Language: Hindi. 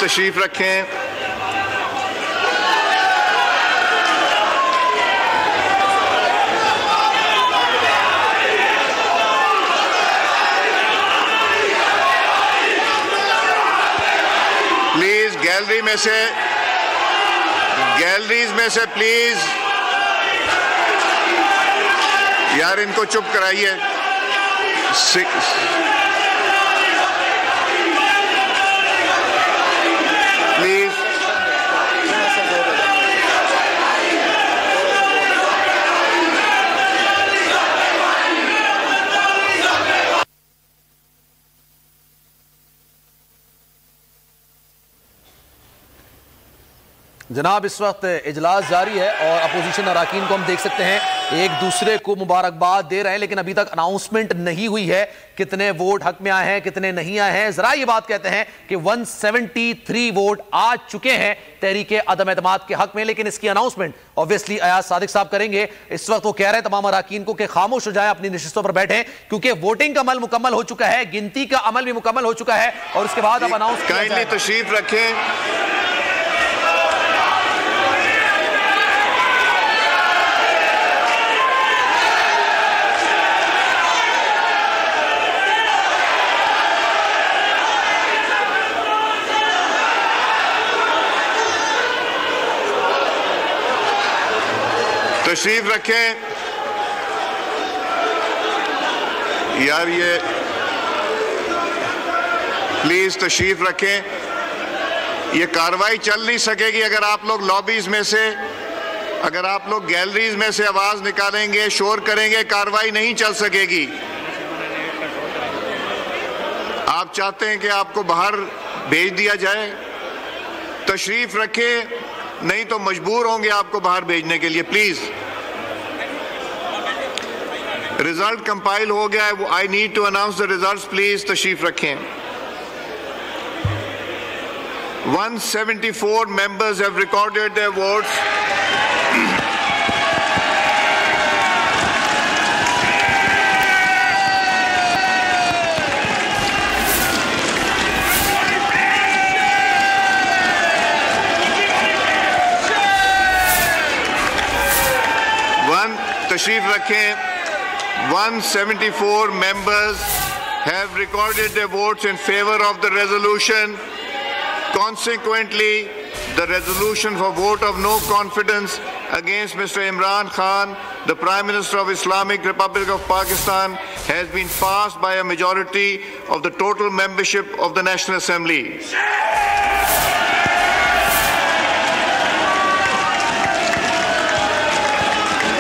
तशरीफ रखें। प्लीज गैलरीज में से प्लीज यार इनको चुप कराइए। प्लीज जनाब, इस वक्त इजलास जारी है और अपोजिशन अराकीन को हम देख सकते हैं एक दूसरे को मुबारकबाद दे रहे हैं, लेकिन अभी तक अनाउंसमेंट नहीं हुई है कितने वोट हक में आए हैं कितने नहीं आए हैं। जरा ये बात कहते हैं कि 173 वोट आ चुके हैं तहरीके अदम एतमाद के हक में, लेकिन इसकी अनाउंसमेंट ऑब्वियसली अयाज सादिक साहब करेंगे। इस वक्त वो कह रहे हैं तमाम अराकीन को कि खामोश हो जाए, अपनी नशिस्तों पर बैठें, क्योंकि वोटिंग का अमल मुकम्मल हो चुका है, गिनती का अमल भी मुकम्मल हो चुका है और उसके बाद अब अनाउंस किया जाएगा। तशरीफ रखें। तशरीफ रखें यार, ये प्लीज तशरीफ रखें। ये कार्रवाई चल नहीं सकेगी अगर आप लोग लॉबीज में से, अगर आप लोग गैलरीज में से आवाज निकालेंगे, शोर करेंगे, कार्रवाई नहीं चल सकेगी। आप चाहते हैं कि आपको बाहर भेज दिया जाए? तशरीफ रखें, नहीं तो मजबूर होंगे आपको बाहर भेजने के लिए। प्लीज, रिजल्ट कंपाइल हो गया है, I need to announce the results. Please तशरीफ रखें। 174 members have recorded their votes. तशरीफ रखें। 174 members have recorded their votes in favor of the resolution. Consequently, the resolution for vote of no confidence against Mr. Imran Khan, the Prime Minister of Islamic Republic of Pakistan, has been passed by a majority of the total membership of the National Assembly.